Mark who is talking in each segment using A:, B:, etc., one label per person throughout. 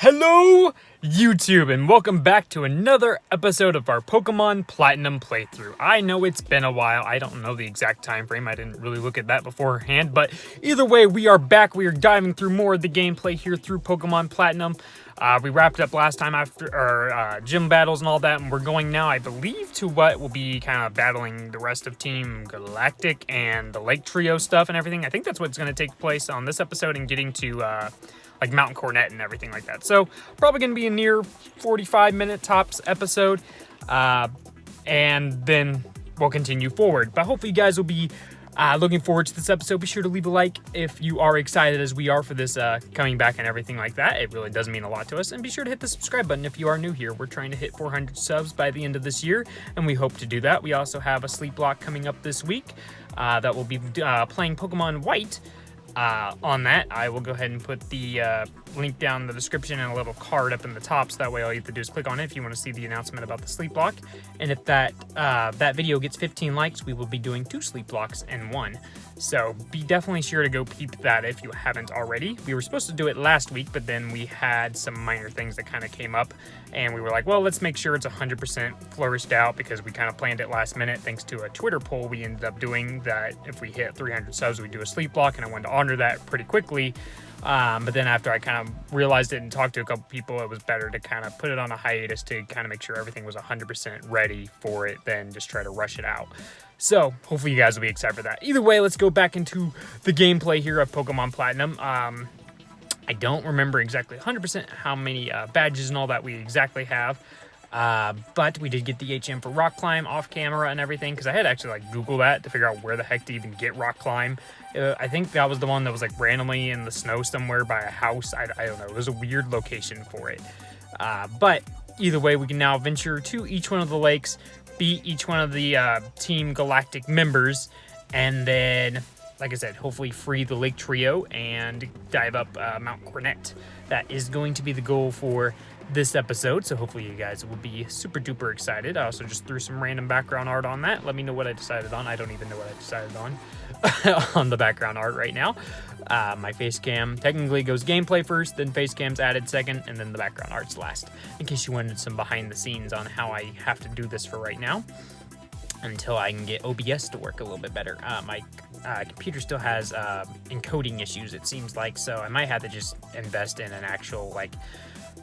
A: Hello, YouTube, and welcome back to another episode of our Pokemon Platinum playthrough. I know it's been a while. I don't know the exact time frame. I didn't really look at that beforehand, but either way, we are back. We are diving through more of the gameplay here through Pokemon Platinum. We wrapped up last time after our gym battles and all that, and we're going now, I believe, to what will be kind of battling the rest of Team Galactic and the Lake Trio stuff and everything. I think that's what's going to take place on this episode and getting to like Mountain Cornet and everything like that. So probably going to be a near 45-minute tops episode, and then we'll continue forward. But hopefully you guys will be looking forward to this episode. Be sure to leave a like if you are excited as we are for this coming back and everything like that. It really does mean a lot to us. And be sure to hit the subscribe button if you are new here. We're trying to hit 400 subs by the end of this year, and we hope to do that. We also have a sleep block coming up this week that will be playing Pokemon White. On that, I will go ahead and put the link down in the description and a little card up in the top, so that way all you have to do is click on it if you want to see the announcement about the sleep block. And if that video gets 15 likes, we will be doing 2 sleep blocks in one. So be definitely sure to go peep that if you haven't already. We were supposed to do it last week, but then we had some minor things that kind of came up, and we were like, well, let's make sure it's 100% flourished out, because we kind of planned it last minute thanks to a Twitter poll we ended up doing that if we hit 300 subs, we'd do a sleep block, and I wanted to honor that pretty quickly. But then after I kind of realized it and talked to a couple people, it was better to kind of put it on a hiatus to kind of make sure everything was 100% ready for it than just try to rush it out. So hopefully you guys will be excited for that. Either way, let's go back into the gameplay here of Pokemon Platinum. I don't remember exactly 100% how many badges and all that we exactly have. But we did get the HM for Rock Climb off camera and everything, because I had actually like Google that to figure out where the heck to even get Rock Climb. I think that was the one that was like randomly in the snow somewhere by a house. I don't know. It was a weird location for it. But either way, we can now venture to each one of the lakes, beat each one of the Team Galactic members, and then, like I said, hopefully free the Lake Trio and dive up Mount Cornet. That is going to be the goal for this episode, so hopefully you guys will be super duper excited. I also just threw some random background art on that. Let me know what I decided on. I don't even know what I decided on on the background art right now. My face cam technically goes gameplay first, then face cam's added second, and then the background art's last, in case you wanted some behind the scenes on how I have to do this for right now until I can get OBS to work a little bit better. My computer still has encoding issues, it seems like, so I might have to just invest in an actual like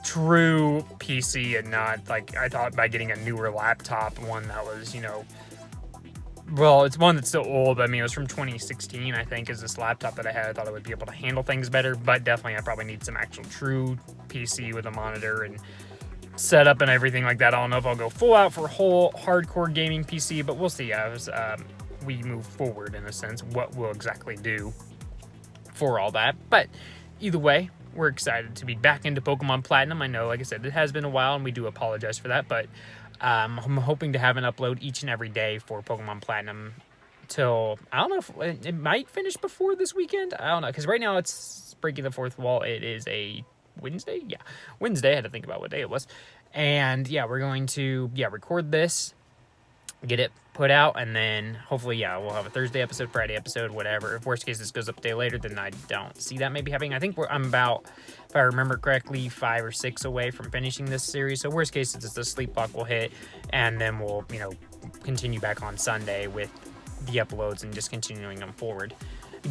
A: true PC and not like I thought by getting a newer laptop, one that was, you know, well, it's one that's still old. I mean, it was from 2016, I think, is this laptop that I had. I thought it would be able to handle things better, but definitely I probably need some actual true PC with a monitor and setup and everything like that. I don't know if I'll go full out for a whole hardcore gaming PC, but we'll see as we move forward, in a sense, what we'll exactly do for all that. But either way, we're excited to be back into Pokemon Platinum. I know, like I said, it has been a while, and we do apologize for that, but I'm hoping to have an upload each and every day for Pokemon Platinum till, I don't know if it might finish before this weekend. I don't know, because right now it's breaking the fourth wall. It is a Wednesday? Yeah, Wednesday. I had to think about what day it was. And yeah, we're going to, record this, get it put out, and then hopefully, we'll have a Thursday episode, Friday episode, whatever. If worst case this goes up a day later, then I don't see that maybe happening. I think I'm about, if I remember correctly, 5 or 6 away from finishing this series. So worst case, it's just a sleep block will hit, and then we'll, continue back on Sunday with the uploads and just continuing them forward.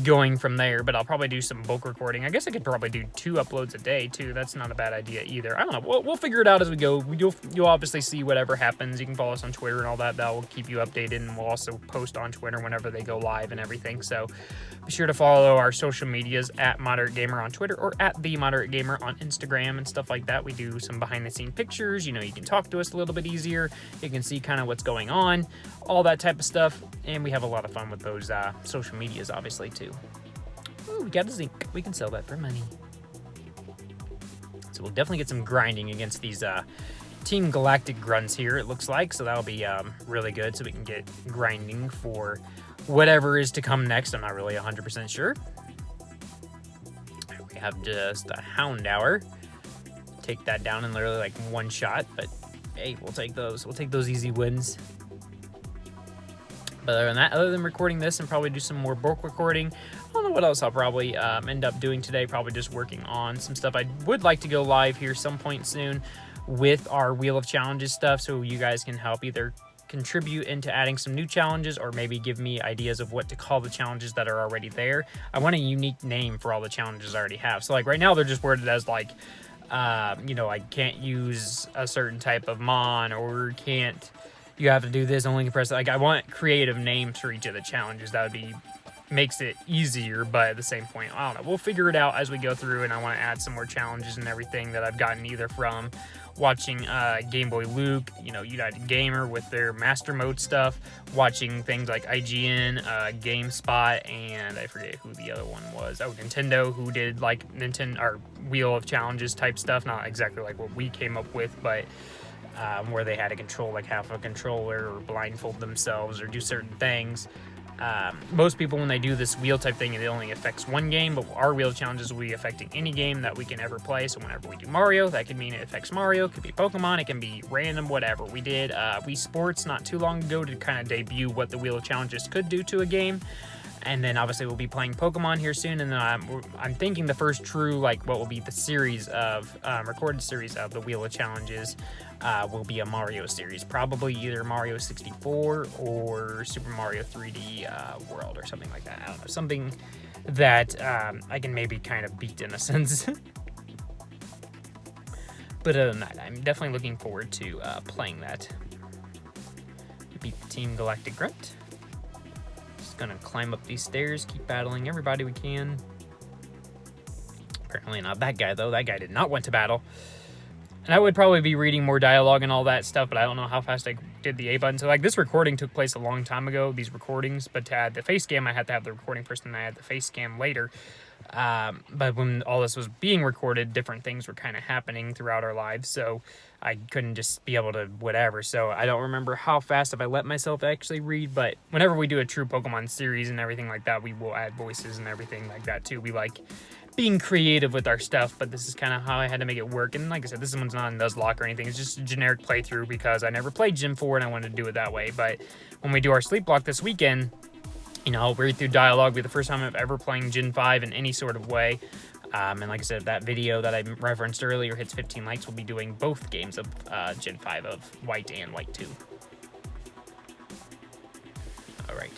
A: Going from there, but I'll probably do some bulk recording. I guess I could probably do 2 uploads a day too. That's not a bad idea either. I don't know. We'll figure it out as we go. You'll obviously see whatever happens. You can follow us on Twitter and all that. That will keep you updated, and we'll also post on Twitter whenever they go live and everything. So be sure to follow our social medias at Moderate Gamer on Twitter or at The Moderate Gamer on Instagram and stuff like that. We do some behind the scene pictures. You can talk to us a little bit easier. You can see kind of what's going on, all that type of stuff, and we have a lot of fun with those social medias, obviously, too. Ooh, we got a zinc. We can sell that for money. So we'll definitely get some grinding against these Team Galactic grunts here, it looks like. So that'll be really good, so we can get grinding for whatever is to come next. I'm not really 100% sure. We have just a Houndour. Take that down in literally like one shot, but hey, we'll take those. We'll take those easy wins. But other than recording this and probably do some more bulk recording, I don't know what else I'll probably end up doing today. Probably just working on some stuff. I would like to go live here some point soon with our Wheel of Challenges stuff, so you guys can help either contribute into adding some new challenges or maybe give me ideas of what to call the challenges that are already there. I want a unique name for all the challenges I already have. So like right now they're just worded as like, you know, I can't use a certain type of mon, or you have to do this, only can press, like I want creative names for each of the challenges. That would be, makes it easier, but at the same point, I don't know, we'll figure it out as we go through, and I want to add some more challenges and everything that I've gotten either from watching Game Boy Luke, you know, United Gamer with their Master Mode stuff, watching things like IGN, GameSpot, and I forget who the other one was. Oh, Nintendo, who did like Nintendo or Wheel of Challenges type stuff, not exactly like what we came up with, but where they had to control like half a controller or blindfold themselves or do certain things. Most people, when they do this wheel type thing, it only affects one game, but our wheel challenges will be affecting any game that we can ever play. So whenever we do Mario, that could mean it affects Mario. It could be Pokemon, it can be random, whatever. We did Wii Sports not too long ago to kind of debut what the wheel of challenges could do to a game. And then obviously we'll be playing Pokemon here soon, and then I'm thinking the first true, like what will be the series of recorded series of the Wheel of Challenges will be a Mario series, probably either Mario 64 or Super Mario 3D World or something like that. I don't know, something that I can maybe kind of beat in a sense. But other than that, I'm definitely looking forward to playing that. Beat the Team Galactic Grunt. Gonna climb up these stairs, keep battling everybody we can. Apparently not that guy though. That guy did not want to battle. And I would probably be reading more dialogue and all that stuff, but I don't know how fast I did the A button. So like this recording took place a long time ago, these recordings, but to add the face cam I had to have the recording first, and I had the face cam later. But when all this was being recorded, different things were kind of happening throughout our lives, so I couldn't just be able to whatever. So I don't remember how fast if I let myself actually read, but whenever we do a true Pokemon series and everything like that, we will add voices and everything like that too. We like being creative with our stuff, but this is kind of how I had to make it work. And like I said, this one's not a Nuzlocke or anything. It's just a generic playthrough because I never played Gen 4 and I wanted to do it that way. But when we do our sleep block this weekend, you know, I'll read through dialogue. It'll be the first time I've ever playing Gen 5 in any sort of way. And like I said, that video that I referenced earlier hits 15 likes. We'll be doing both games of Gen 5 of White and White 2. All right.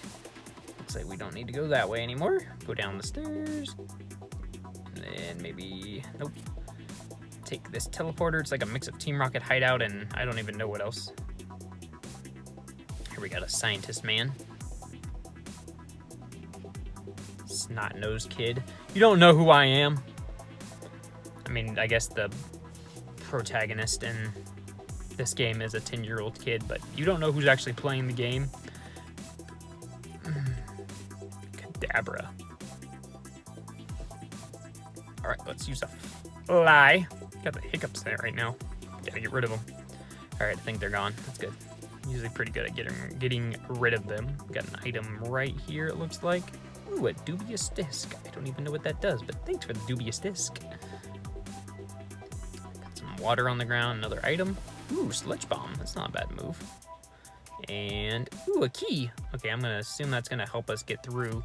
A: Looks like we don't need to go that way anymore. Go down the stairs. And then maybe... Nope. Take this teleporter. It's like a mix of Team Rocket hideout and I don't even know what else. Here we got a scientist man. Snot-nosed kid. You don't know who I am. I mean, I guess the protagonist in this game is a 10-year-old kid, but you don't know who's actually playing the game. Kadabra. Alright, let's use a fly. Got the hiccups there right now. Gotta get rid of them. Alright, I think they're gone. That's good. Usually pretty good at getting rid of them. Got an item right here, it looks like. Ooh, a dubious disc. I don't even know what that does, but thanks for the dubious disc. Got some water on the ground, another item. Ooh, sludge bomb. That's not a bad move. And, ooh, a key. Okay, I'm going to assume that's going to help us get through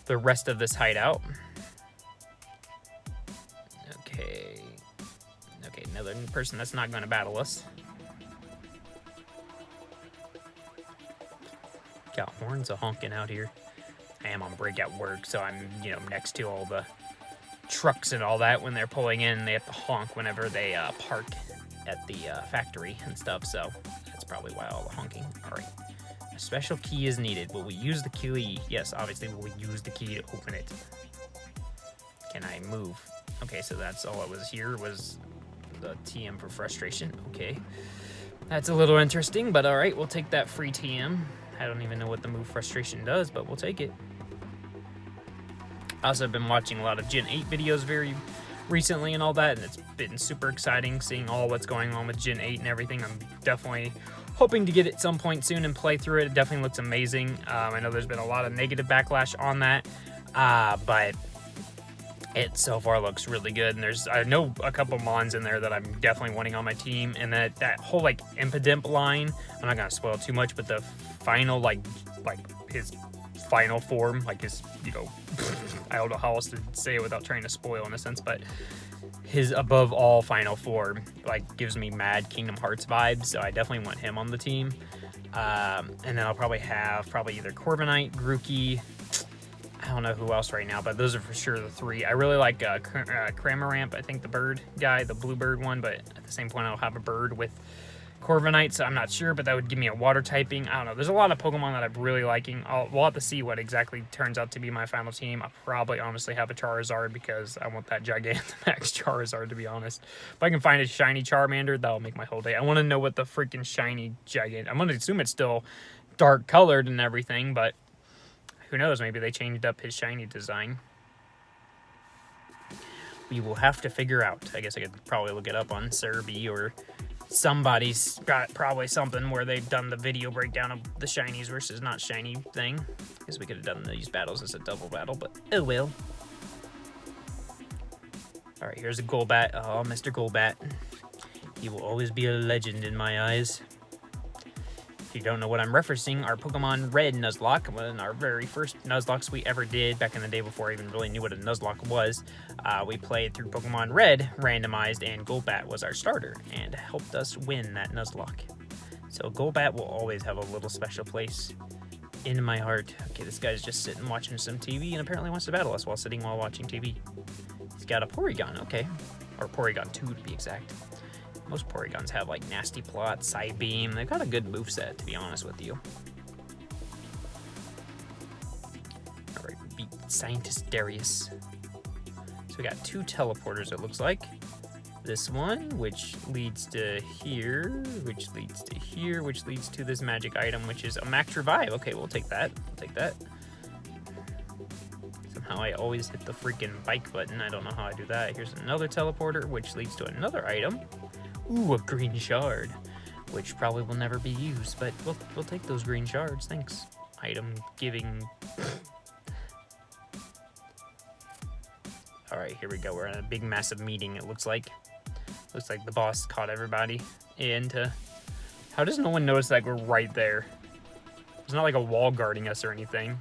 A: the rest of this hideout. Okay. Okay, another person that's not going to battle us. Got horns of honking out here. I am on break at work, so I'm, you know, next to all the trucks and all that. When they're pulling in, they have to honk whenever they park at the factory and stuff, so that's probably why all the honking. All right. A special key is needed. Will we use the key? Yes, obviously, will we use the key to open it? Can I move? Okay, so that's all it was here, was the TM for frustration. Okay. That's a little interesting, but all right, we'll take that free TM. I don't even know what the move frustration does, but we'll take it. I also have been watching a lot of Gen 8 videos very recently and all that, and it's been super exciting seeing all what's going on with Gen 8 and everything. I'm definitely hoping to get it some point soon and play through it. It definitely looks amazing. I know there's been a lot of negative backlash on that, but it so far looks really good. And I know a couple mons in there that I'm definitely wanting on my team, and that whole like Impidimp line, I'm not gonna spoil too much, but the final like his final form, like his, you know, I don't know how else to say it without trying to spoil in a sense, but his above all final form, like, gives me mad Kingdom Hearts vibes, so I definitely want him on the team. And then I'll probably have either Corviknight, Grookey, I don't know who else right now, but those are for sure the three. I really like Cramorant, I think the bird guy, the blue bird one, but at the same point I'll have a bird with Corviknight, so I'm not sure, but that would give me a water typing. I don't know. There's a lot of Pokemon that I'm really liking. We'll have to see what exactly turns out to be my final team. I'll probably honestly have a Charizard because I want that Gigantamax Charizard, to be honest. If I can find a shiny Charmander, that'll make my whole day. I want to know what the freaking shiny I'm going to assume it's still dark colored and everything, but who knows? Maybe they changed up his shiny design. We will have to figure out. I guess I could probably look it up on Cerebi, or somebody's got probably something where they've done the video breakdown of the shinies versus not shiny thing. I guess we could have done these battles as a double battle, but oh well. Alright, here's a Golbat. Oh, Mr. Golbat. He will always be a legend in my eyes. If you don't know what I'm referencing, our Pokemon Red Nuzlocke, one of our very first Nuzlockes we ever did back in the day before I even really knew what a Nuzlocke was. We played through Pokemon Red, randomized, and Golbat was our starter, and helped us win that Nuzlocke. So Golbat will always have a little special place in my heart. Okay, this guy's just sitting watching some TV, and apparently wants to battle us while watching TV. He's got a Porygon, okay. Or Porygon 2 to be exact. Most Porygons have like Nasty Plot, Side Beam. They've got a good moveset, to be honest with you. Alright, beat Scientist Darius. So we got 2 teleporters, it looks like. This one, which leads to here, which leads to here, which leads to this magic item, which is a Max Revive. Okay, we'll take that. We'll take that. Somehow I always hit the freaking bike button. I don't know how I do that. Here's another teleporter, which leads to another item. Ooh, a green shard, which probably will never be used, but we'll take those green shards. Thanks. Item giving. All right, here we go. We're in a big, massive meeting. It looks like. Looks like the boss caught everybody into. How does no one notice that we're right there? There's not like a wall guarding us or anything.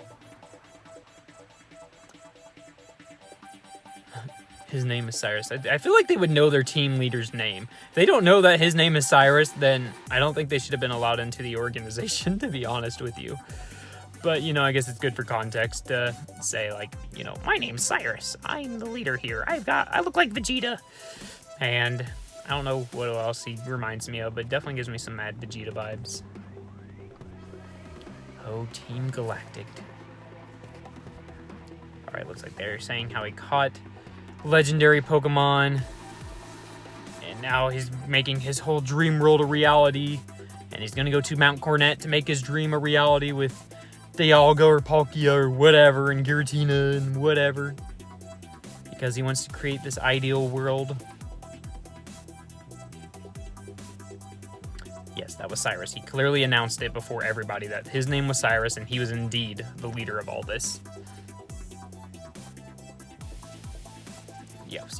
A: His name is Cyrus. I feel like they would know their team leader's name. If they don't know that his name is Cyrus, then I don't think they should have been allowed into the organization, to be honest with you. But, you know, I guess it's good for context to say, like, you know, my name's Cyrus. I'm the leader here. I look like Vegeta. And I don't know what else he reminds me of, but definitely gives me some mad Vegeta vibes. Oh, Team Galactic. All right, looks like they're saying how he caught legendary Pokemon, and now he's making his whole dream world a reality, and he's gonna go to Mount Cornet to make his dream a reality with Dialga or Palkia or whatever, and Giratina and whatever, because he wants to create this ideal world. Yes, that was Cyrus. He clearly announced it before everybody that his name was Cyrus, and he was indeed the leader of all this.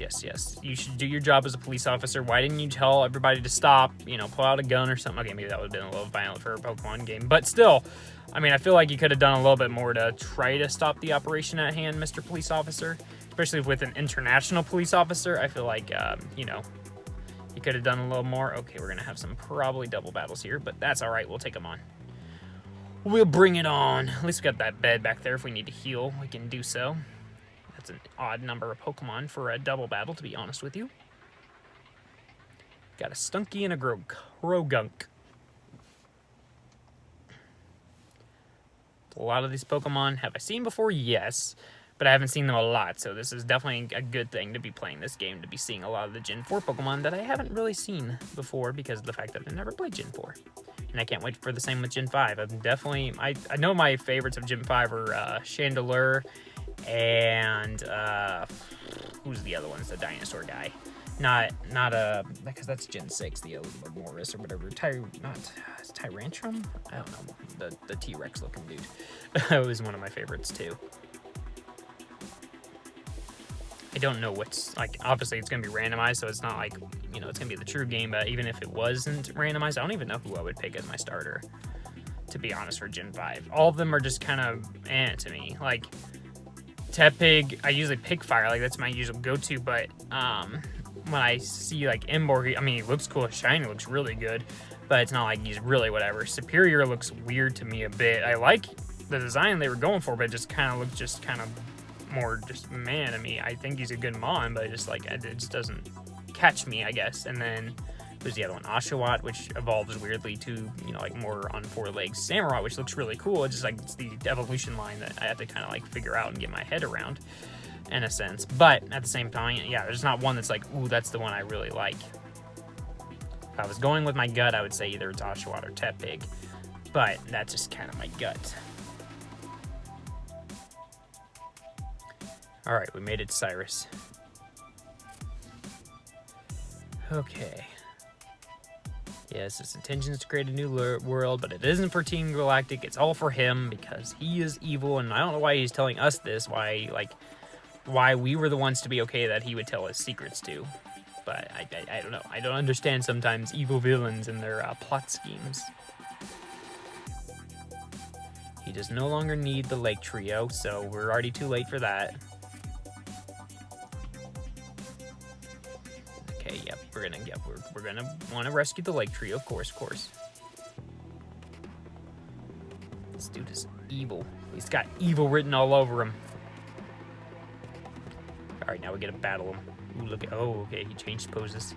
A: Yes. You should do your job as a police officer. Why didn't you tell everybody to stop? You know, pull out a gun or something. Okay, maybe that would have been a little violent for a Pokemon game. But still, I mean, I feel like you could have done a little bit more to try to stop the operation at hand, Mr. Police Officer. Especially with an international police officer. I feel like, you know, you could have done a little more. Okay, we're going to have some probably double battles here, but that's all right. We'll take them on. We'll bring it on. At least we got that bed back there. If we need to heal, we can do so. That's an odd number of Pokemon for a double battle, to be honest with you. Got a Stunky and a Krogunk. A lot of these Pokemon have I seen before? Yes. But I haven't seen them a lot, so this is definitely a good thing to be playing this game, to be seeing a lot of the Gen 4 Pokemon that I haven't really seen before because of the fact that I've never played Gen 4. And I can't wait for the same with Gen 5. I'm definitely... I know my favorites of Gen 5 are Chandelure and... who's the other one? It's the dinosaur guy. Not because that's Gen 6, the Morris or whatever. It's Tyrantrum? I don't know. The T-Rex looking dude. It was one of my favorites too. I don't know what's, like, obviously it's going to be randomized, so it's not like, you know, it's going to be the true game, but even if it wasn't randomized, I don't even know who I would pick as my starter. to be honest, for Gen 5. All of them are just kind of to me. Like, Tepig, I usually pick Fire, like that's my usual go-to, but when I see like Emborg, I mean, he looks cool, shiny looks really good, but it's not like he's really whatever. Superior looks weird to me a bit. I like the design they were going for, but it just kind of looks just kind of more just man to me. I think he's a good Mon, but it just doesn't catch me, I guess. And then there's the other one, Oshawott, which evolves weirdly to, you know, like more on 4 legs. Samurott, which looks really cool. It's just like it's the evolution line that I have to kind of like figure out and get my head around in a sense. But at the same time, yeah, there's not one that's like, ooh, that's the one I really like. If I was going with my gut, I would say either it's Oshawott or Tepig, but that's just kind of my gut. All right, we made it to Cyrus. Okay. Yes, his intention is to create a new world, but it isn't for Team Galactic. It's all for him because he is evil, and I don't know why he's telling us this. Why we were the ones to be okay that he would tell us secrets to. But I don't know. I don't understand sometimes evil villains and their plot schemes. He does no longer need the Lake Trio, so we're already too late for that. Okay, yep, we're gonna want to rescue the Lake Trio, of course. This dude is evil. He's got evil written all over him. All right, now we gotta battle him. Ooh, look at, oh, okay, he changed poses.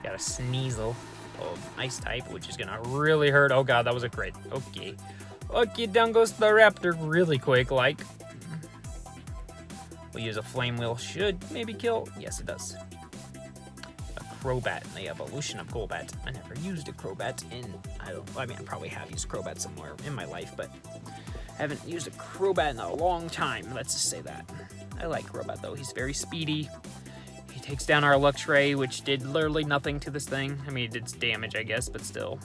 A: Got a Sneasel of Ice type, which is gonna really hurt. Oh god, that was a crit. Okay, down goes the Raptor really quick, like. We'll use a Flame Wheel, should maybe kill. Yes, it does. Crobat, the evolution of Golbat. I never used a Crobat I probably have used Crobat somewhere in my life, but I haven't used a Crobat in a long time, let's just say that. I like Crobat though, he's very speedy. He takes down our Luxray, which did literally nothing to this thing. I mean, it did damage, I guess, but still.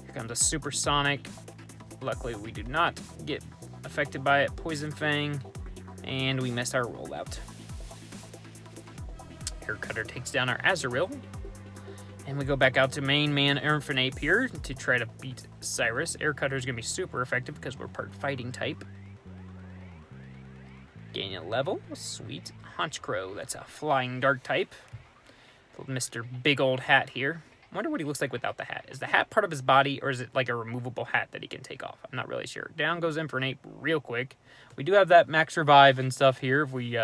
A: Here comes a Supersonic. Luckily, we do not get affected by it. Poison Fang, and we missed our rollout. Air Cutter takes down our Azurill, and we go back out to main man Infernape here to try to beat Cyrus. Air Cutter is going to be super effective because we're part fighting type. Gain a level, sweet. Honchkrow, that's a flying dark type. Mr. Big Old Hat here. I wonder what he looks like without the hat. Is the hat part of his body, or is it like a removable hat that he can take off? I'm not really sure. Down goes Infernape real quick. We do have that max revive and stuff here if we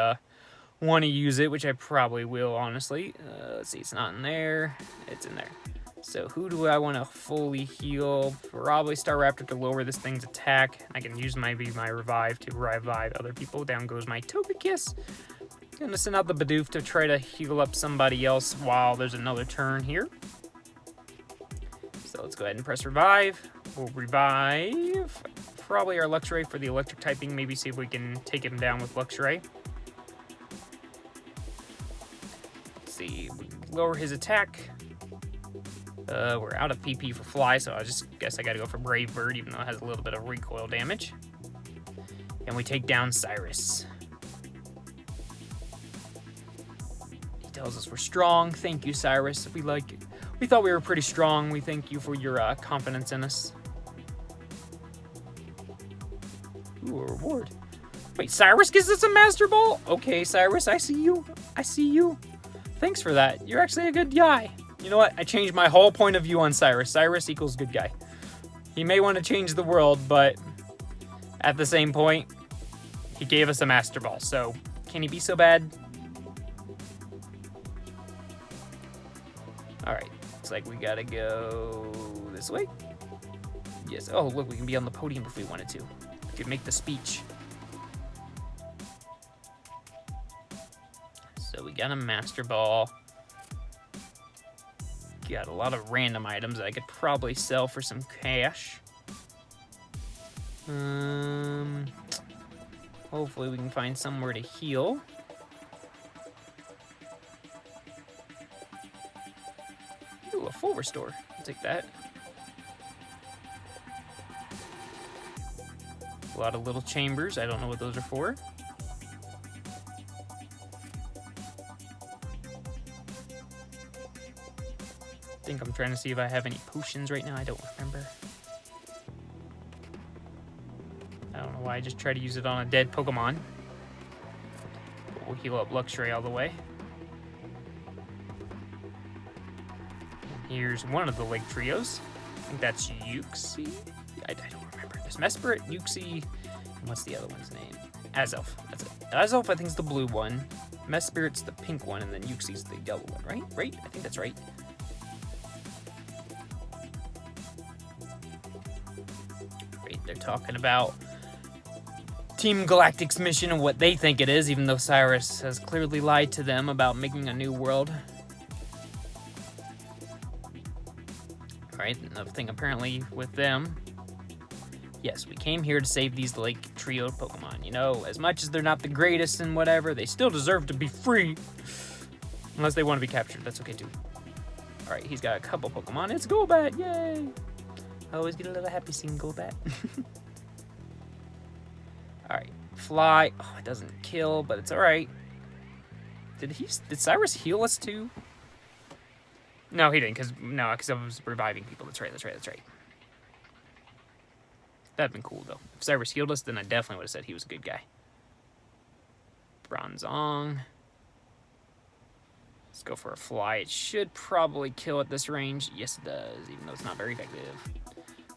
A: want to use it, which I probably will, honestly. Let's see, it's not in there. It's in there. So who do I want to fully heal? Probably Staraptor to lower this thing's attack. I can use my revive to revive other people. Down goes my Togekiss. Gonna send out the Bidoof to try to heal up somebody else while there's another turn here. So let's go ahead and press revive. We'll revive probably our Luxray for the electric typing. Maybe see if we can take him down with Luxray. See, lower his attack. We're out of PP for Fly, so I just guess I gotta go for Brave Bird, even though it has a little bit of recoil damage. And we take down Cyrus. He tells us we're strong. Thank you, Cyrus. We thought we were pretty strong. We thank you for your confidence in us. Ooh, a reward. Wait, Cyrus gives us a Master Ball? Okay, Cyrus, I see you. Thanks for that. You're actually a good guy. You know what? I changed my whole point of view on Cyrus. Cyrus equals good guy. He may want to change the world, but at the same point, he gave us a Master Ball. So, can he be so bad? Alright. Looks like we gotta go this way. Yes. Oh, look, we can be on the podium if we wanted to. We could make the speech. So we got a Master Ball. Got a lot of random items that I could probably sell for some cash. Hopefully we can find somewhere to heal. Ooh, a full restore. I'll take that. A lot of little chambers. I don't know what those are for. I think I'm trying to see if I have any potions right now. I don't remember. I just try to use it on a dead Pokemon. But we'll heal up Luxray all the way. Here's one of the Lake Trios. I think that's Uxie? I don't remember. There's Mesprit, Uxie, and what's the other one's name? Azelf. That's it. Azelf, I think, is the blue one. Mespirit's the pink one, and then Uxie's the yellow one, right? Right? I think that's right. Right, they're talking about Team Galactic's mission and what they think it is, even though Cyrus has clearly lied to them about making a new world. Right, another thing apparently with them. Yes, we came here to save these Lake Trio Pokemon. You know, as much as they're not the greatest and whatever, they still deserve to be free. Unless they want to be captured, that's okay too. Alright, he's got a couple Pokemon. It's Golbat, yay! I always get a little happy seeing Golbat. Alright, Fly. Oh, it doesn't kill, but it's alright. Did Cyrus heal us too? No, he didn't, because I was reviving people. That's right. That'd been cool, though. If Cyrus healed us, then I definitely would have said he was a good guy. Bronzong. Let's go for a Fly. It should probably kill at this range. Yes, it does, even though it's not very effective.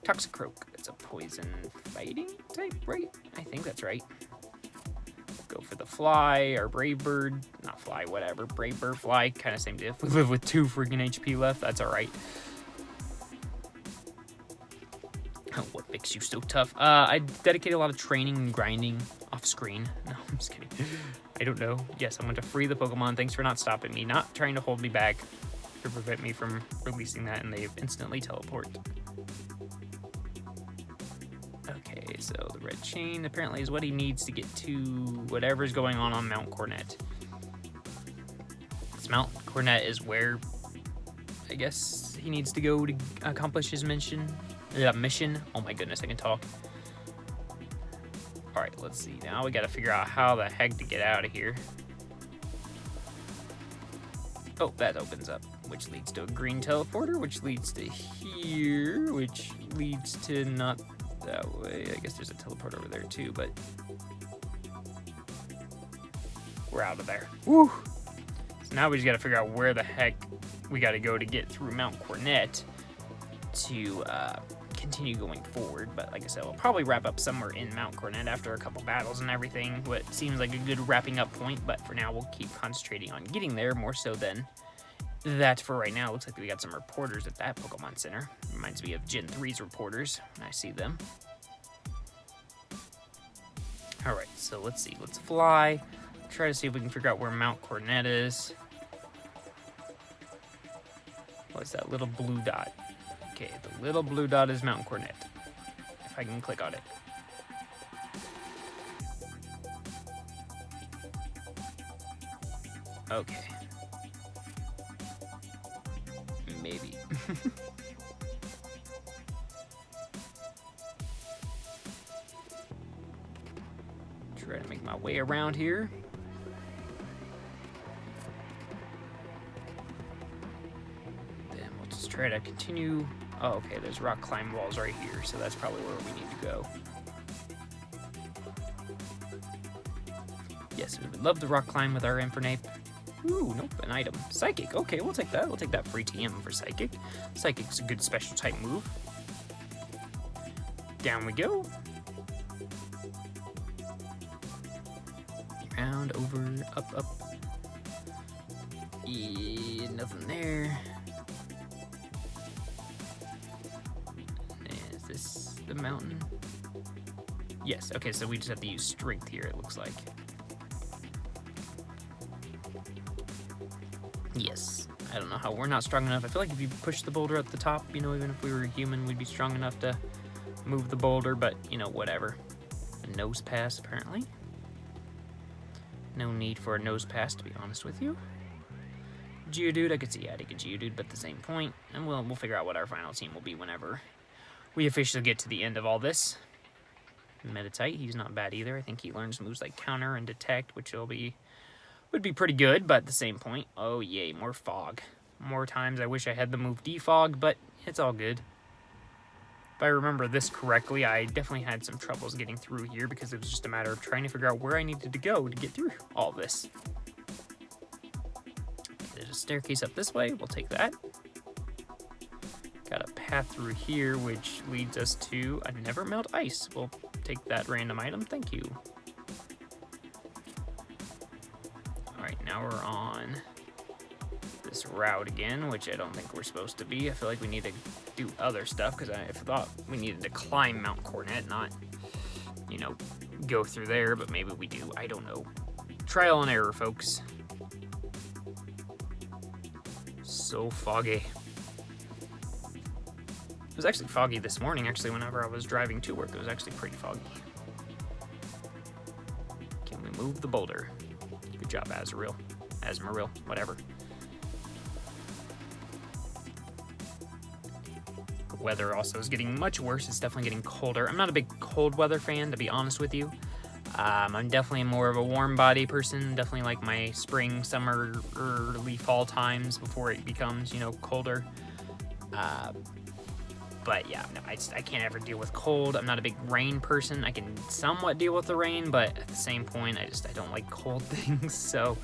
A: Toxicroak. It's a poison fighting type, right? I think that's right. Go for the Fly or Brave Bird. Not Fly, whatever. Brave Bird, Fly, kind of same diff. We live with 2 freaking HP left. That's alright. Oh, what makes you so tough? I dedicate a lot of training and grinding off screen. No, I'm just kidding. I don't know. Yes, I want to free the Pokemon. Thanks for not stopping me. Not trying to hold me back to prevent me from releasing that, and they instantly teleport. Okay, so the red chain apparently is what he needs to get to whatever's going on Mount Cornet. This Mount Cornet is where I guess he needs to go to accomplish his mission. Oh my goodness, I can talk. Alright, let's see. Now we gotta figure out how the heck to get out of here. Oh, that opens up, which leads to a green teleporter, which leads to here, which leads to not that way. I guess there's a teleport over there too, but we're out of there. Woo! So now we just gotta figure out where the heck we gotta go to get through Mount Cornet to continue going forward. But like I said, we'll probably wrap up somewhere in Mount Cornet after a couple battles and everything, what seems like a good wrapping up point. But for now, we'll keep concentrating on getting there more so than that for right now. Looks like we got some reporters at that Pokemon Center. Reminds me of Gen 3's reporters. I see them. Alright, so let's see. Let's fly. Try to see if we can figure out where Mount Cornet is. What's that little blue dot? Okay, the little blue dot is Mount Cornet. If I can click on it. Okay. Maybe. Try to make my way around here. Then we'll just try to continue. Oh, okay, there's rock climb walls right here, so that's probably where we need to go. Yes, we would love to rock climb with our Infernape. Ooh, nope, an item. Psychic, okay, we'll take that. We'll take that free TM for Psychic. Psychic's a good special type move. Down we go. Round, over, up, up. Yeah, nothing there. Is this the mountain? Yes, okay, so we just have to use strength here, it looks like. Yes, I don't know how we're not strong enough. I feel like if you push the boulder at the top, you know, even if we were human, we'd be strong enough to move the boulder, but, you know, whatever. A nose pass, apparently. No need for a nose pass, to be honest with you. Geodude, I could see adding a Geodude, but at the same point, and we'll figure out what our final team will be whenever we officially get to the end of all this. Meditite, he's not bad either. I think he learns moves like Counter and Detect, which would be pretty good, but at the same point, oh yay, more fog. More times I wish I had the move Defog, but it's all good. if I remember this correctly, I definitely had some troubles getting through here because it was just a matter of trying to figure out where I needed to go to get through all this. There's a staircase up this way. We'll take that. Got a path through here, which leads us to a never melt ice. We'll take that random item. Thank you. All right, now we're on this route again, which I don't think we're supposed to be. I feel like we need to do other stuff because I thought we needed to climb Mount Cornet, not, you know, go through there, but maybe we do. I don't know. Trial and error, folks. So foggy. It was actually foggy this morning, actually, whenever I was driving to work. It was actually pretty foggy. Can we move the boulder? Good job, Azrael. Azmaril, whatever. The weather also is getting much worse. It's definitely getting colder. I'm not a big cold weather fan, to be honest with you. I'm definitely more of a warm body person. Definitely like my spring, summer, early fall times before it becomes, you know, colder. But yeah, no, I can't ever deal with cold. I'm not a big rain person. I can somewhat deal with the rain, but at the same point, I don't like cold things. So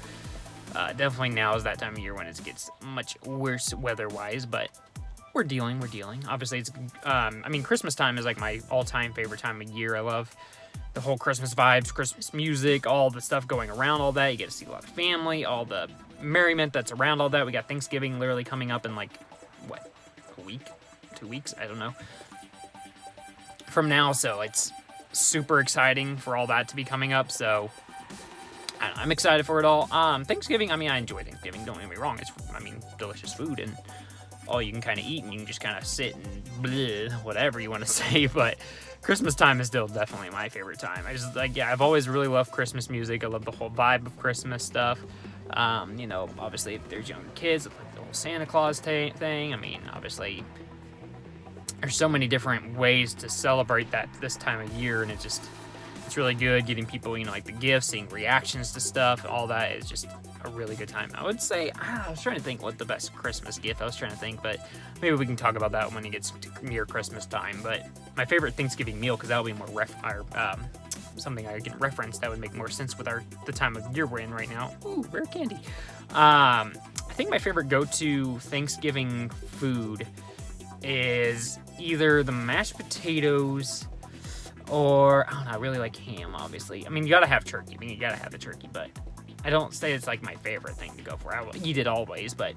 A: definitely now is that time of year when it gets much worse weather-wise, but we're dealing. Obviously, it's, I mean, Christmas time is like my all-time favorite time of year. I love the whole Christmas vibes, Christmas music, all the stuff going around all that. You get to see a lot of family, all the merriment that's around all that. We got Thanksgiving literally coming up in like, what, a week? 2 weeks, I don't know, from now, so it's super exciting for all that to be coming up, so I'm excited for it all. Thanksgiving, I mean, I enjoy Thanksgiving, don't get me wrong, it's, I mean, delicious food, and all you can kind of eat, and you can just kind of sit and bleh, whatever you want to say, but Christmas time is still definitely my favorite time. I just, like, yeah, I've always really loved Christmas music. I love the whole vibe of Christmas stuff. You know, obviously, if there's younger kids, like the whole Santa Claus thing, I mean, obviously, there's so many different ways to celebrate that this time of year, and it's really good getting people, you know, like the gifts, seeing reactions to stuff, all that is just a really good time. I would say, I was trying to think what the best Christmas gift, but maybe we can talk about that when it gets near Christmas time. But my favorite Thanksgiving meal, because that'll be more something I can reference that would make more sense with the time of year we're in right now. Ooh, rare candy. I think my favorite go-to Thanksgiving food is either the mashed potatoes or, I don't know, I really like ham, obviously. I mean, you gotta have turkey. I mean, you gotta have the turkey, but I don't say it's like my favorite thing to go for. I will eat it always, but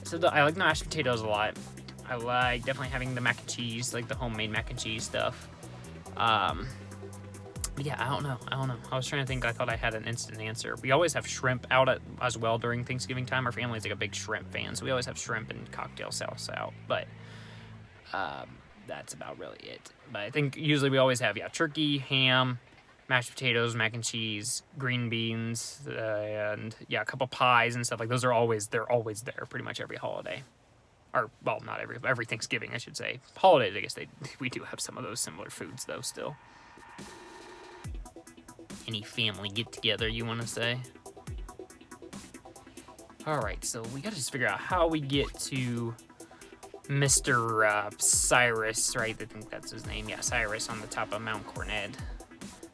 A: so I like the mashed potatoes a lot. I like definitely having the mac and cheese, like the homemade mac and cheese stuff. But yeah, I don't know. I was trying to think. I thought I had an instant answer. We always have shrimp out as well during Thanksgiving time. Our family's like a big shrimp fan, so we always have shrimp and cocktail salsa out. But that's about really it. But I think usually we always have, turkey, ham, mashed potatoes, mac and cheese, green beans, and a couple pies and stuff. Like they're always there pretty much every holiday. Or, well, not every Thanksgiving, I should say. Holidays, I guess we do have some of those similar foods, though, still. Any family get-together, you want to say? Alright, so we gotta just figure out how we get to Mr. Cyrus, right? I think that's his name. Yeah, Cyrus on the top of Mount Cornet.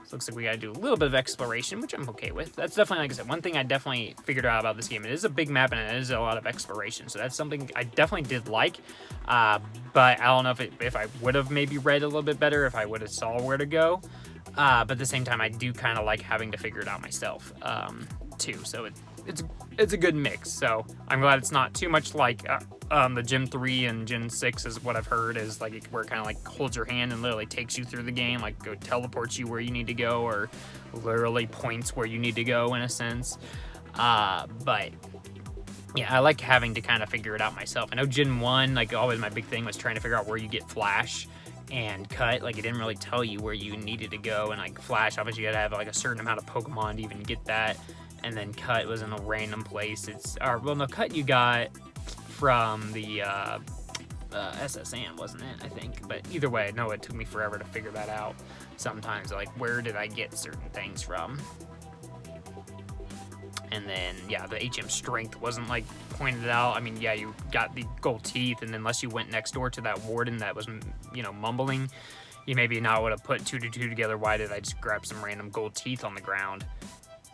A: So looks like we gotta do a little bit of exploration, which I'm okay with. That's definitely, like I said, one thing I definitely figured out about this game. It is a big map and it is a lot of exploration. So that's something I definitely did like. But I don't know if I would have maybe read a little bit better, if I would have saw where to go. But at the same time, I do kind of like having to figure it out myself, too. So it's a good mix. So I'm glad it's not too much like the Gen 3 and Gen 6 is what I've heard is like where it kind of like holds your hand and literally takes you through the game, like go teleports you where you need to go or literally points where you need to go in a sense. But yeah, I like having to kind of figure it out myself. I know Gen 1, like always my big thing was trying to figure out where you get Flash and Cut. Like it didn't really tell you where you needed to go, and like Flash, obviously you gotta have like a certain amount of Pokemon to even get that. And then Cut was in a random place. Cut you got from the SSN, wasn't it? I think. But either way, no, it took me forever to figure that out. Sometimes, like, where did I get certain things from? And then, yeah, the HM strength wasn't like pointed out. I mean, yeah, you got the gold teeth, and unless you went next door to that warden that was, you know, mumbling, you maybe not would have put 2 to 2 together. Why did I just grab some random gold teeth on the ground?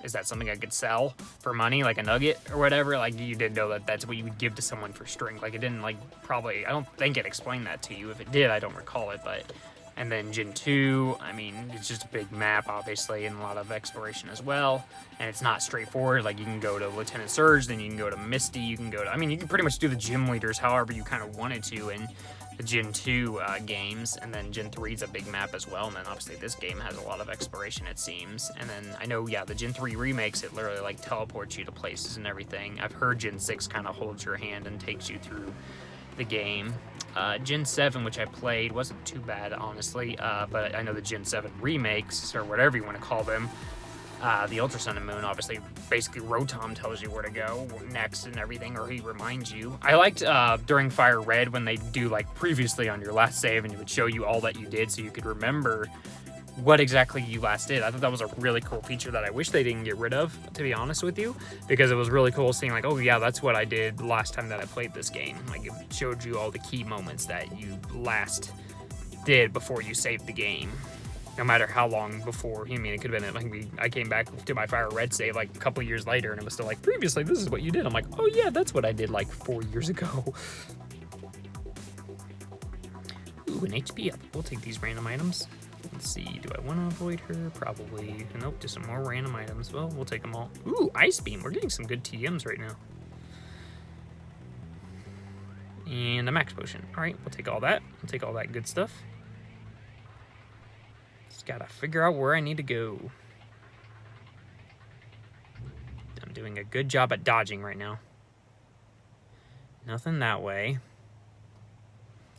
A: Is that something I could sell for money, like a nugget or whatever? Like, you didn't know that that's what you would give to someone for strength. Like, it didn't, like, probably, I don't think it explained that to you. If it did, I don't recall it, but... And then Gen 2, I mean, it's just a big map, obviously, and a lot of exploration as well. And it's not straightforward. Like, you can go to Lieutenant Surge, then you can go to Misty, you can go to... I mean, you can pretty much do the gym leaders however you kind of wanted to in the Gen 2 games. And then Gen 3 is a big map as well. And then, obviously, this game has a lot of exploration, it seems. And then, I know, yeah, the Gen 3 remakes, it literally, like, teleports you to places and everything. I've heard Gen 6 kind of holds your hand and takes you through the game. Gen 7, which I played, wasn't too bad, honestly, but I know the Gen 7 remakes, or whatever you want to call them, the Ultra Sun and Moon, obviously, basically Rotom tells you where to go next and everything, or he reminds you. I liked during Fire Red when they do, like, previously on your last save, and it would show you all that you did so you could remember what exactly you last did. I thought that was a really cool feature that I wish they didn't get rid of, to be honest with you, because it was really cool seeing like, oh yeah, that's what I did the last time that I played this game. Like, it showed you all the key moments that you last did before you saved the game, no matter how long before. I mean, it could have been like I came back to my Fire Red save like a couple years later and it was still like, previously this is what you did. I'm like, oh yeah, that's what I did like 4 years ago. Ooh, an HP up. We'll take these random items. Let's see, do I want to avoid her? Probably. Nope, just some more random items. Well, we'll take them all. Ooh, Ice Beam. We're getting some good TMs right now. And a Max Potion. All right, we'll take all that. We'll take all that good stuff. Just gotta figure out where I need to go. I'm doing a good job at dodging right now. Nothing that way.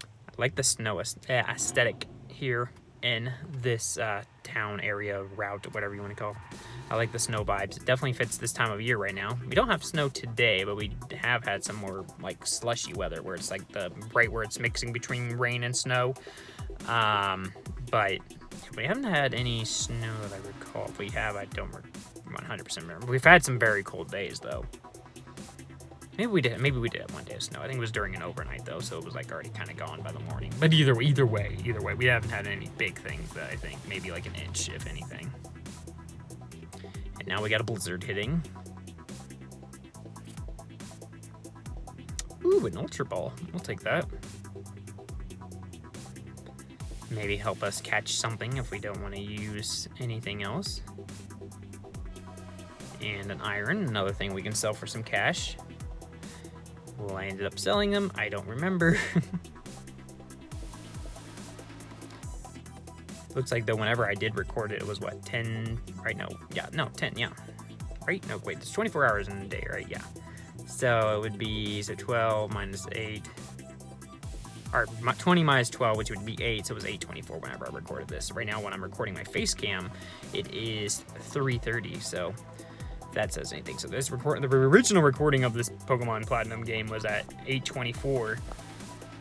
A: I like the snow aesthetic here in this town area, route, whatever you want to call it. I like the snow vibes. It definitely fits this time of year right now. We don't have snow today, but we have had some more like slushy weather where it's like right where it's mixing between rain and snow. But we haven't had any snow that I recall. If we have, I don't 100% remember. We've had some very cold days though. Maybe we did have one day of snow. I think it was during an overnight though, so it was like already kind of gone by the morning. But either way, we haven't had any big things that I think maybe like an inch, if anything. And now we got a blizzard hitting. Ooh, an Ultra Ball. We'll take that. Maybe help us catch something if we don't want to use anything else. And an Iron, another thing we can sell for some cash. Well, I ended up selling them. I don't remember. Looks like though whenever I did record it, it was what, 10, right? No, yeah, no, 10, yeah. Right? No, wait, it's 24 hours in a day, right? Yeah. So it would be, so 12 minus 8, or 20 minus 12, which would be 8, so it was 8:24 whenever I recorded this. Right now when I'm recording my face cam, it is 3:30, so if that says anything. So this the original recording of this Pokemon Platinum game was at 8:24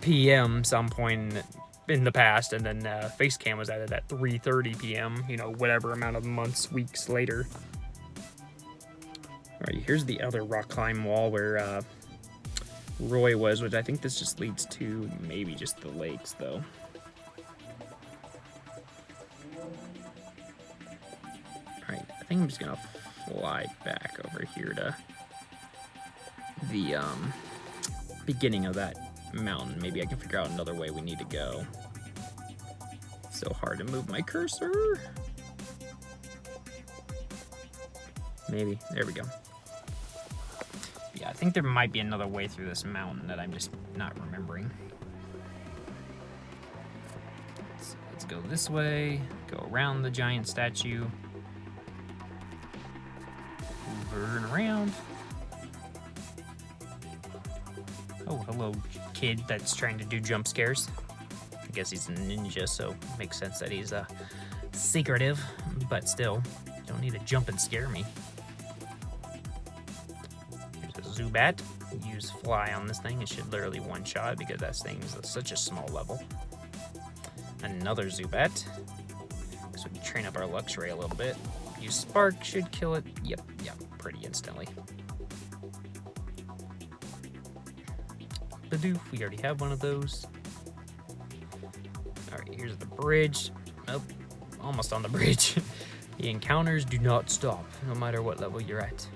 A: p.m. some point in the past, and then face cam was added at 3:30 p.m., you know, whatever amount of months, weeks later. All right, here's the other rock climb wall where Roy was, which I think this just leads to maybe just the lakes, though. All right, I think I'm just gonna fly back over here to the beginning of that mountain. Maybe I can figure out another way we need to go. So hard to move my cursor. Maybe, there we go. Yeah, I think there might be another way through this mountain that I'm just not remembering. Let's go this way, go around the giant statue, over and around. Oh, hello, kid that's trying to do jump scares. I guess he's a ninja, so it makes sense that he's secretive, but still, you don't need to jump and scare me. Zubat. Use Fly on this thing. It should literally one-shot because that thing is such a small level. Another Zubat. So we can train up our Luxray a little bit. Use Spark, should kill it. Yep. pretty instantly. Badoof, we already have one of those. Alright, here's the bridge. Nope, almost on the bridge. The encounters do not stop, no matter what level you're at.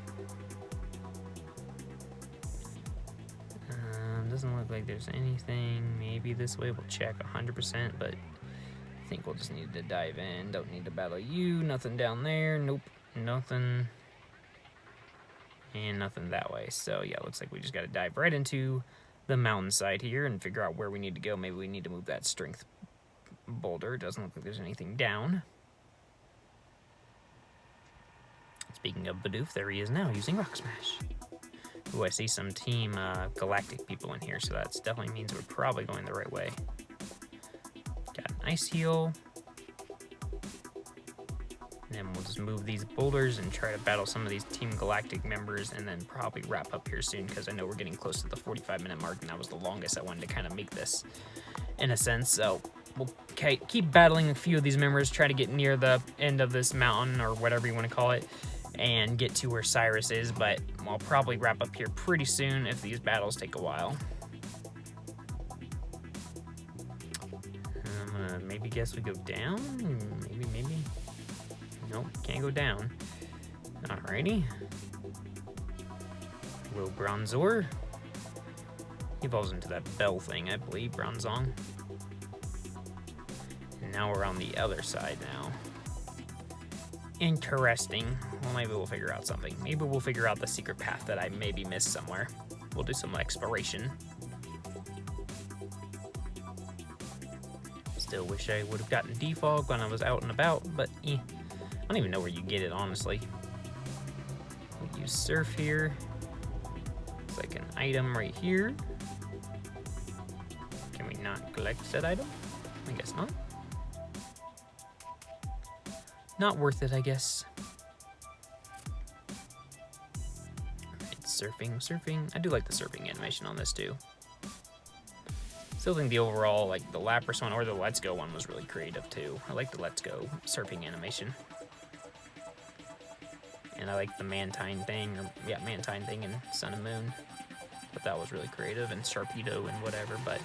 A: Doesn't look like there's anything. Maybe this way, we'll check 100%, but I think we'll just need to dive in. Don't need to battle you. Nothing down there. Nope, nothing. And nothing that way. So yeah, looks like we just got to dive right into the mountainside here and figure out where we need to go. Maybe we need to move that strength boulder. Doesn't look like there's anything down. Speaking of Badoof, there he is now using Rock Smash. Ooh, I see some Team Galactic people in here, so that definitely means we're probably going the right way. Got an Ice Heal. And then we'll just move these boulders and try to battle some of these Team Galactic members, and then probably wrap up here soon, because I know we're getting close to the 45-minute mark, and that was the longest I wanted to kind of make this, in a sense. So we'll keep battling a few of these members, try to get near the end of this mountain, or whatever you want to call it, and get to where Cyrus is, but I'll probably wrap up here pretty soon if these battles take a while. I'm gonna maybe guess we go down? Maybe. Nope, can't go down. Alrighty. Will Bronzor. He evolves into that bell thing, I believe, Bronzong. And now we're on the other side now. Interesting. Well, maybe we'll figure out something. Maybe we'll figure out the secret path that I maybe missed somewhere. We'll do some exploration. Still wish I would have gotten defog when I was out and about, but I don't even know where you get it, honestly. We'll use Surf here. It's like an item right here. Can we not collect said item? I guess not. Not worth it, I guess. Alright, surfing. I do like the surfing animation on this too. Still think the overall, like the Lapras one or the Let's Go one was really creative too. I like the Let's Go surfing animation. And I like the Mantine thing in Sun and Moon. But that was really creative, and Sharpedo and whatever, but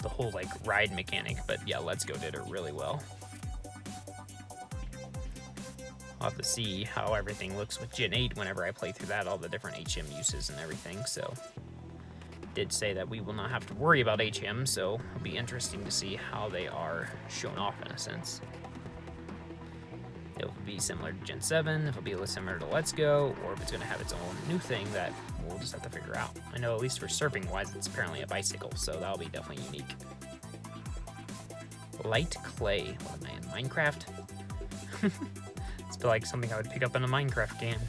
A: the whole like ride mechanic, but yeah, Let's Go did it really well. I'll have to see how everything looks with Gen 8 whenever I play through that, all the different HM uses and everything, so. Did say that we will not have to worry about HM, so it'll be interesting to see how they are shown off in a sense. It'll be similar to Gen 7, if it'll be similar to Let's Go, or if it's going to have its own new thing that we'll just have to figure out. I know at least for surfing-wise, it's apparently a bicycle, so that'll be definitely unique. Light clay. What am I in, Minecraft? It's like something I would pick up in a Minecraft game.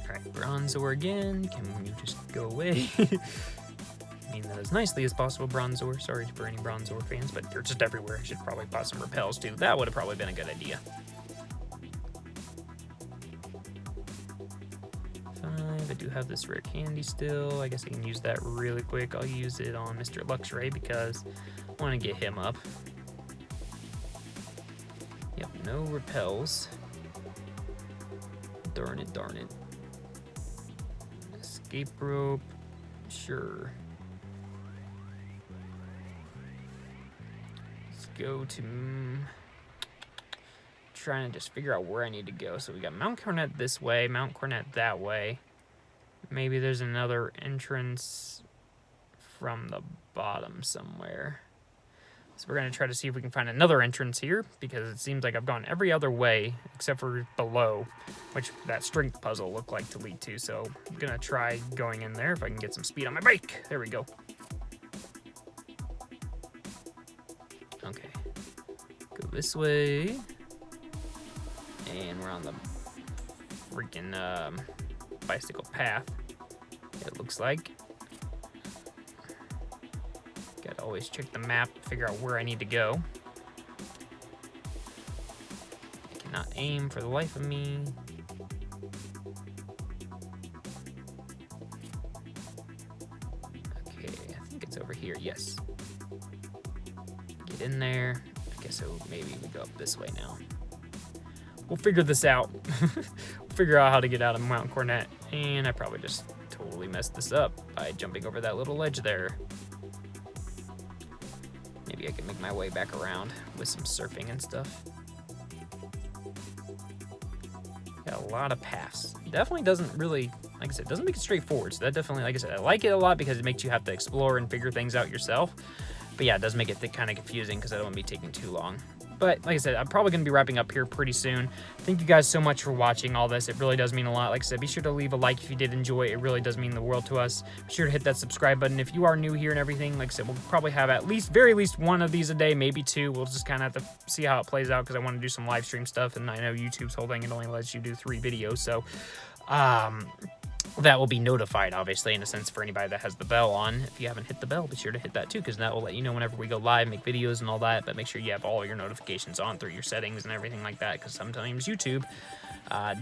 A: Alright, Bronzor again. Can you just go away? I mean that as nicely as possible, Bronzor. Sorry for any Bronzor fans, but they're just everywhere. I should probably buy some repels too. That would have probably been a good idea. 5. I do have this rare candy still. I guess I can use that really quick. I'll use it on Mr. Luxray because I want to get him up. Yep, no repels. Darn it. Escape rope. Sure. Let's go to... trying to just figure out where I need to go. So we got Mount Cornet this way, Mount Cornet that way. Maybe there's another entrance from the bottom somewhere. So we're going to try to see if we can find another entrance here, because it seems like I've gone every other way except for below, which that strength puzzle looked like to lead to. So I'm going to try going in there if I can get some speed on my bike. There we go. Okay. Go this way. And we're on the freaking bicycle path, it looks like. Gotta always check the map, figure out where I need to go. I cannot aim for the life of me. Okay, I think it's over here, yes. Get in there. I guess maybe we go up this way now. we'll figure this out. We'll figure out how to get out of Mount Cornet. And I probably just totally messed this up by jumping over that little ledge there. Maybe I can make my way back around with some surfing and stuff. Got a lot of paths. Definitely doesn't really, like I said, doesn't make it straightforward. So that definitely, like I said, I like it a lot because it makes you have to explore and figure things out yourself. But yeah, it does make it kind of confusing because I don't want to be taking too long. But like I said, I'm probably going to be wrapping up here pretty soon. Thank you guys so much for watching all this. It really does mean a lot. Like I said, be sure to leave a like if you did enjoy it. It really does mean the world to us. Be sure to hit that subscribe button. If you are new here and everything, like I said, we'll probably have at least, very least one of these a day, maybe two. We'll just kind of have to see how it plays out because I want to do some live stream stuff. And I know YouTube's whole thing, it only lets you do 3 videos. So, that will be notified, obviously, in a sense, for anybody that has the bell on. If you haven't hit the bell, be sure to hit that too, because that will let you know whenever we go live, make videos and all that. But make sure you have all your notifications on through your settings and everything like that, because sometimes YouTube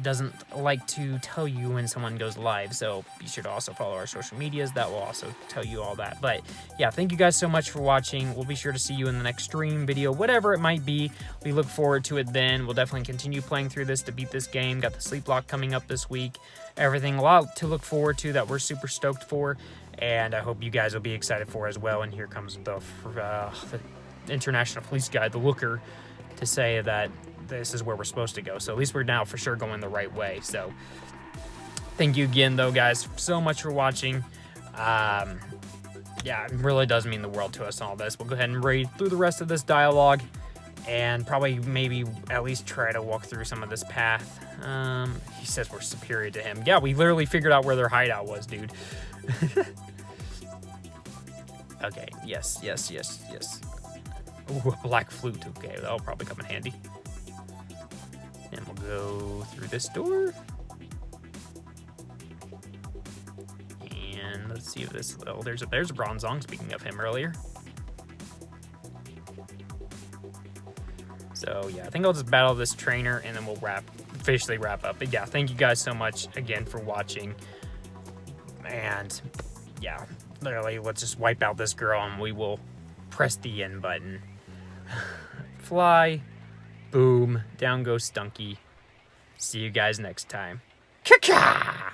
A: doesn't like to tell you when someone goes live. So be sure to also follow our social medias. That will also tell you all that. But yeah, thank you guys so much for watching. We'll be sure to see you in the next stream, video, whatever it might be. We look forward to it then. We'll definitely continue playing through this to beat this game. Got the sleep block coming up this week. Everything, a lot to look forward to that we're super stoked for, and I hope you guys will be excited for as well. And here comes the International Police Guide, the looker, to say that this is where we're supposed to go. So at least we're now for sure going the right way. So thank you again, though, guys, so much for watching. Yeah, it really does mean the world to us, all this. We'll go ahead and read through the rest of this dialogue and probably maybe at least try to walk through some of this path. He says we're superior to him. Yeah, we literally figured out where their hideout was, dude. Okay, yes. Ooh, a black flute. Okay, that'll probably come in handy. And we'll go through this door. And let's see if this... Oh, there's a Bronzong, speaking of him earlier. So yeah, I think I'll just battle this trainer and then we'll officially wrap up. But yeah, thank you guys so much again for watching. And yeah, literally, let's just wipe out this girl and we will press the end button. Fly, boom, down goes Stunky. See you guys next time. Ka-ka!